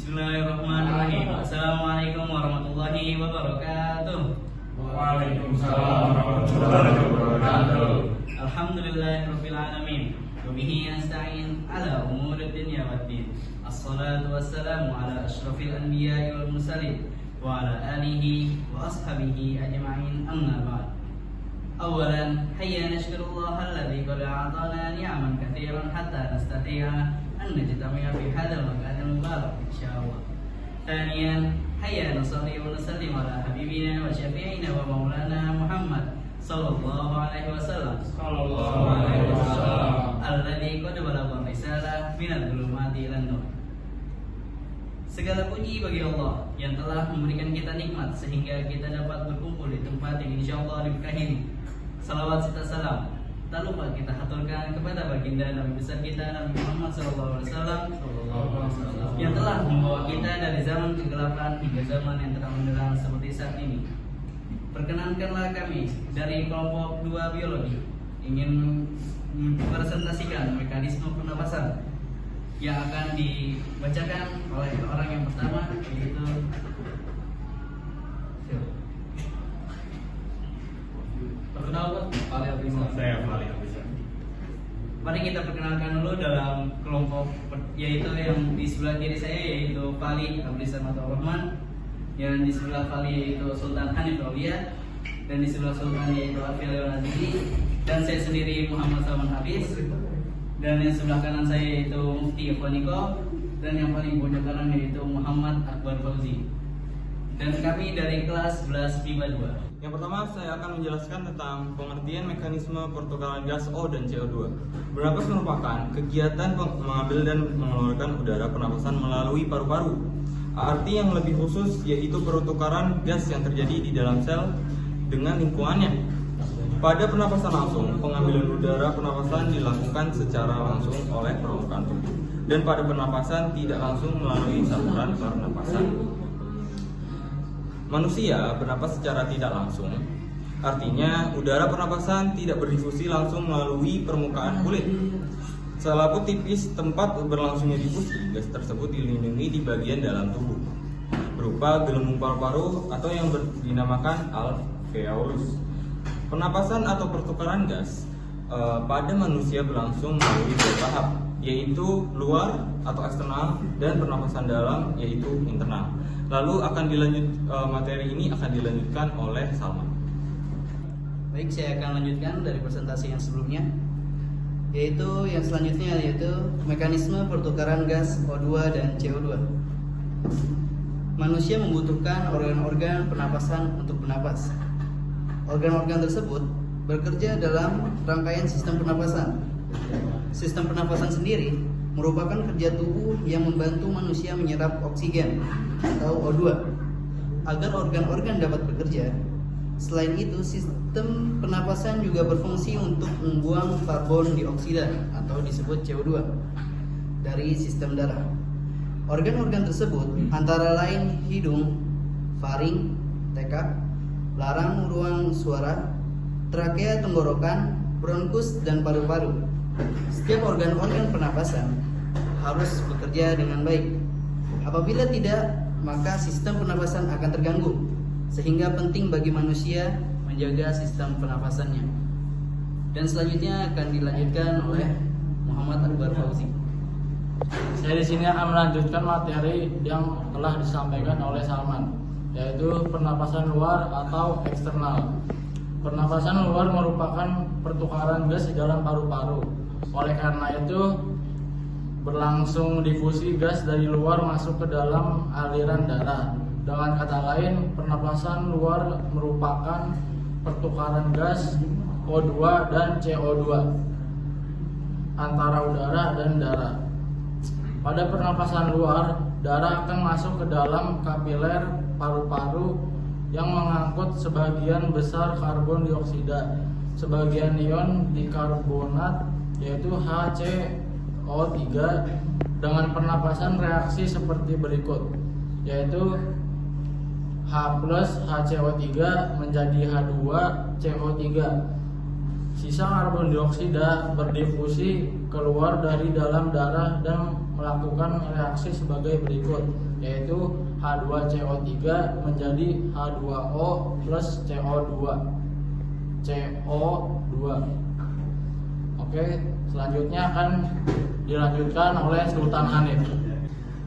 Bismillahirrahmanirrahim. Assalamualaikum warahmatullahi wabarakatuh. Waalaikumsalam warahmatullahi wabarakatuh. Alhamdulillahirabbil alamin. Wa bihi nasta'in ala umurid dunya waddin. Assalatu wassalamu ala asyrafil anbiya'i wal mursalin wa ala alihi wa ashabihi ajma'in. Amma ba'd. Awalan, hayya nashkurullaha alladzi qad a'tana ni'aman katsiran hatta nastati'a an najtami'a fi hadzal makanil mubarak insyaallah. Thaniyan, hayya nusalli wa nusallim ala habibina wa syafi'ina wa maulana Muhammad sallallahu alaihi wasallam alladzi qad balagha risalah minal dhulumati ilan nur. Segala puji bagi Allah yang telah memberikan kita nikmat sehingga kita dapat berkumpul di tempat yang insyaallah diberkahi ini. Salawat serta salam tak lupa kita haturkan kepada baginda Nabi besar kita Nabi Muhammad SAW yang telah membawa kita dari zaman kegelapan hingga zaman yang terang benderang seperti saat ini. Perkenankanlah kami dari kelompok 2 biologi ingin mempresentasikan mekanisme pernapasan yang akan dibacakan oleh orang yang pertama, yaitu perkenalkan Fali Abisa. Saya Fali Abisa. Mari kita perkenalkan dulu dalam kelompok, yaitu yang di sebelah kiri saya yaitu Fali Abisa Matur Rahman, yang di sebelah Fali yaitu Sultan Hanif Aulia, dan di sebelah Sultan yaitu Alfiel Leon Azizi, dan saya sendiri Muhammad Salman Hafiz, dan yang sebelah kanan saya yaitu Mufti Ikhwaniko, dan yang paling pojok kanan yaitu Muhammad Akbar Fauzi. Dan kami dari kelas 11 MIPA 2. Yang pertama, saya akan menjelaskan tentang pengertian mekanisme pertukaran gas O dan CO2. Bernapas merupakan kegiatan mengambil dan mengeluarkan udara pernapasan melalui paru-paru. Arti yang lebih khusus yaitu pertukaran gas yang terjadi di dalam sel dengan lingkungannya. Pada pernapasan langsung, pengambilan udara pernapasan dilakukan secara langsung oleh permukaan tubuh. Dan pada pernapasan tidak langsung melalui saluran pernapasan. Manusia bernapas secara tidak langsung, artinya udara pernapasan tidak berdifusi langsung melalui permukaan kulit. Selaput tipis tempat berlangsungnya difusi, gas tersebut dilindungi di bagian dalam tubuh, berupa gelembung paru-paru atau yang dinamakan alveolus. Pernapasan atau pertukaran gas pada manusia berlangsung melalui 2 tahap, yaitu luar atau eksternal dan pernapasan dalam yaitu internal. Lalu materi ini akan dilanjutkan oleh Salman. Baik, saya akan lanjutkan dari presentasi yang sebelumnya, yaitu yang selanjutnya yaitu mekanisme pertukaran gas O2 dan CO2. Manusia membutuhkan organ-organ pernapasan untuk bernapas. Organ-organ tersebut bekerja dalam rangkaian sistem pernapasan. Sistem pernapasan sendiri merupakan kerja tubuh yang membantu manusia menyerap oksigen atau O2 agar organ-organ dapat bekerja. Selain itu, sistem pernapasan juga berfungsi untuk membuang karbon dioksida atau disebut CO2 dari sistem darah. Organ-organ tersebut antara lain hidung, faring, tekak, larang ruang suara, trakea tenggorokan, bronkus, dan paru-paru. Setiap organ-organ pernapasan harus bekerja dengan baik. Apabila tidak, maka sistem pernapasan akan terganggu, sehingga penting bagi manusia menjaga sistem pernapasannya. Dan selanjutnya akan dilanjutkan oleh Muhammad Akbar Fauzi. Saya di sini akan melanjutkan materi yang telah disampaikan oleh Salman, yaitu pernapasan luar atau eksternal. Pernapasan luar merupakan pertukaran gas di dalam paru-paru. Oleh karena itu, berlangsung difusi gas dari luar masuk ke dalam aliran darah. Dengan kata lain, pernapasan luar merupakan pertukaran gas O2 dan CO2 antara udara dan darah. Pada pernapasan luar, darah akan masuk ke dalam kapiler paru-paru yang mengangkut sebagian besar karbon dioksida, sebagian ion dikarbonat yaitu HCO3. Dengan pernapasan reaksi seperti berikut, yaitu H plus HCO3 menjadi H2CO3. Sisa karbon dioksida berdifusi keluar dari dalam darah dan melakukan reaksi sebagai berikut, yaitu H2CO3 menjadi H2O plus CO2. Oke, selanjutnya akan dilanjutkan oleh Sultan Hanif.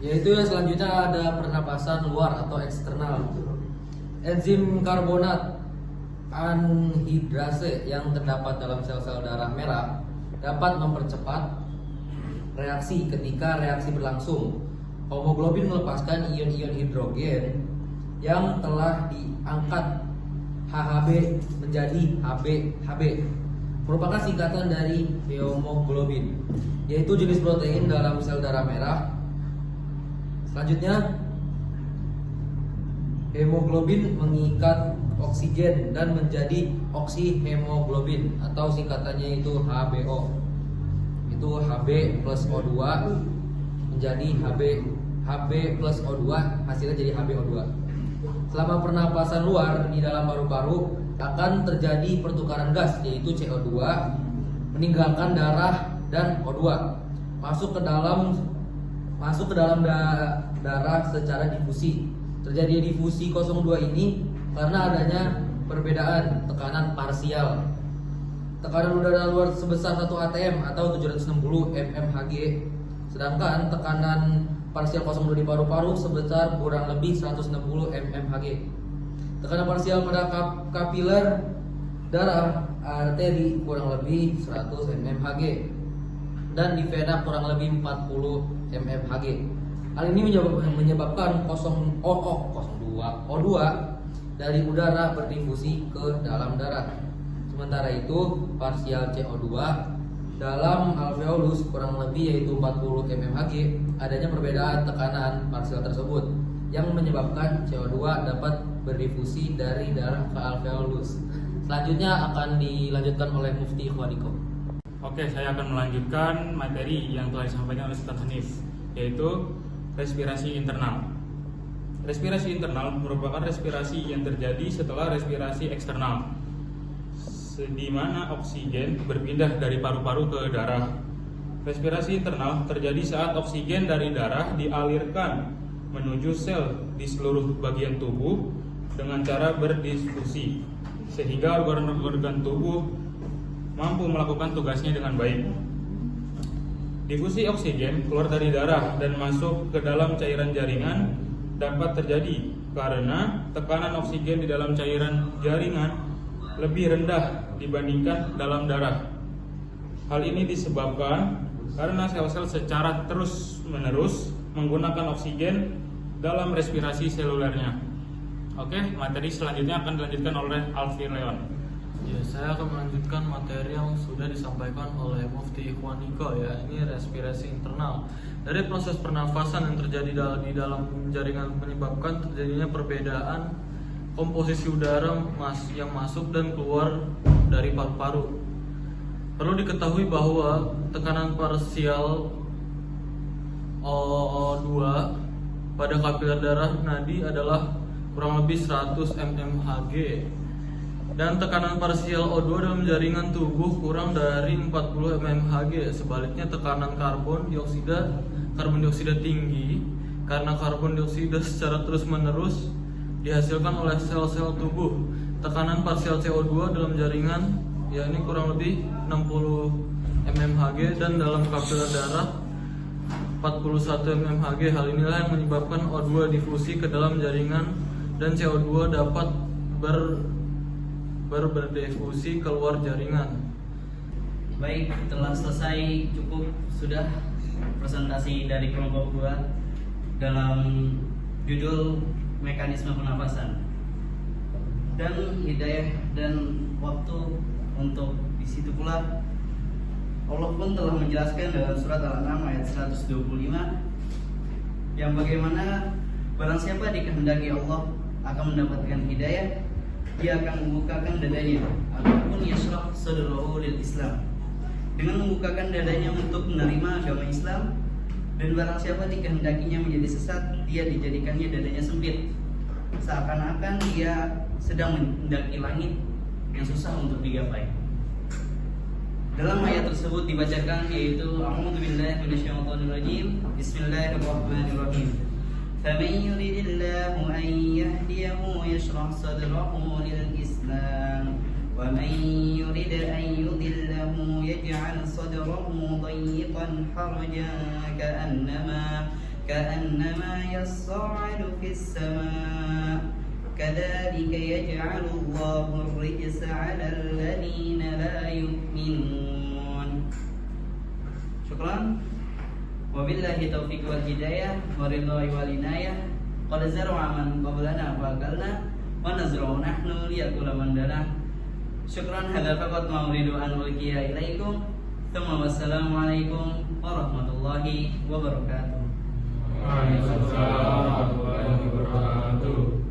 Yaitu yang selanjutnya ada pernapasan luar atau eksternal. Enzim karbonat anhidrase yang terdapat dalam sel-sel darah merah dapat mempercepat reaksi ketika reaksi berlangsung. Hemoglobin melepaskan ion-ion hidrogen yang telah diangkat HHB menjadi HB, merupakan singkatan dari hemoglobin, yaitu jenis protein dalam sel darah merah. Selanjutnya, hemoglobin mengikat oksigen dan menjadi oksihemoglobin atau singkatannya itu HBO. Itu Hb plus O2 menjadi Hb plus O2, hasilnya jadi HbO2. Selama pernapasan luar di dalam paru-paru akan terjadi pertukaran gas, yaitu CO2 meninggalkan darah dan O2 masuk ke dalam darah secara difusi. Terjadi difusi 02 ini karena adanya perbedaan tekanan parsial. Tekanan udara luar sebesar 1 atm atau 760 mmHg, sedangkan tekanan parsial 02 di paru-paru sebesar kurang lebih 160 mmHg. Tekanan parsial pada kapiler darah arteri kurang lebih 100 mmHg dan di vena kurang lebih 40 mmHg. Hal ini menyebabkan O2 dari udara berdifusi ke dalam darah. Sementara itu parsial CO2 dalam alveolus kurang lebih yaitu 40 mmHg. Adanya perbedaan tekanan parsial tersebut yang menyebabkan CO2 dapat berdifusi dari darah ke alveolus. Selanjutnya akan dilanjutkan oleh Mufti Ikhwaniko. Oke, saya akan melanjutkan materi yang telah disampaikan oleh Ustaz Hanif, yaitu respirasi internal. Respirasi internal merupakan respirasi yang terjadi setelah respirasi eksternal, di mana oksigen berpindah dari paru-paru ke darah. Respirasi internal terjadi saat oksigen dari darah dialirkan menuju sel di seluruh bagian tubuh dengan cara berdiskusi, sehingga organ-organ tubuh mampu melakukan tugasnya dengan baik. Difusi oksigen keluar dari darah dan masuk ke dalam cairan jaringan dapat terjadi karena tekanan oksigen di dalam cairan jaringan lebih rendah dibandingkan dalam darah. Hal ini disebabkan karena sel-sel secara terus-menerus menggunakan oksigen dalam respirasi selulernya. Oke, materi selanjutnya akan dilanjutkan oleh Alfir Leon. Ya, saya akan melanjutkan materi yang sudah disampaikan oleh Mufti Ikhwaniko, ya. Ini respirasi internal. Dari proses pernafasan yang terjadi di dalam jaringan menyebabkan terjadinya perbedaan komposisi udara yang masuk dan keluar dari paru-paru. Perlu diketahui bahwa tekanan parsial O2 pada kapiler darah nadi adalah kurang lebih 100 mmHg dan tekanan parsial O2 dalam jaringan tubuh kurang dari 40 mmHg. Sebaliknya tekanan karbon dioksida tinggi karena karbon dioksida secara terus-menerus dihasilkan oleh sel-sel tubuh. Tekanan parsial CO2 dalam jaringan yakni kurang lebih 60 mmHg dan dalam kapiler darah 41 mmHg. Hal inilah yang menyebabkan O2 difusi ke dalam jaringan dan CO2 dapat berdifusi keluar jaringan. Baik, telah selesai cukup sudah presentasi dari kelompok 2 dalam judul mekanisme pernapasan dan hidayah dan waktu untuk di situ pula Allah pun telah menjelaskan dalam surat Al-An'am ayat 125 yang bagaimana barang siapa dikehendaki Allah akan mendapatkan hidayah, dia akan membukakan dadanya ataupun yashrah sadrahu lil Islam, dengan membukakan dadanya untuk menerima agama Islam. Dan barang siapa dikehendakinya menjadi sesat, dia dijadikannya dadanya sempit, seakan-akan dia sedang mendaki langit yang susah untuk digapai. Dalam ayat tersebut dibacakan yaitu A'udzubillahi minasyaitonirrajim. Bismillahirrahmanirrahim. فَمَن يُرِدِ اللَّهُ أَن يَهْدِيَهُ يَشْرَحْ صَدْرَهُ لِلْإِسْلَامِ وَمَن يُرِدْ أَن يُضِلَّهُ يَجْعَلْ صَدْرَهُ ضَيِّقًا حَرَجًا كَأَنَّمَا يَصَّعَّدُ فِي السَّمَاءِ كَذَلِكَ يَجْعَلُ اللَّهُ الرِّجْسَ عَلَى الَّذِينَ لَا يُؤْمِنُونَ. Syukran. Wabillahi taufiq wal hidayah waridhai wal inayah. Qad zar'a man qablana wa akalna wa nazra'u nahnu liyakula man dana. Syukran, hadza faqat ma uridu an ulqiya ilaikum. Tsumma wassalamu alaikum warahmatullahi wabarakatuh. Waalaikumsalam warahmatullahi wabarakatuh.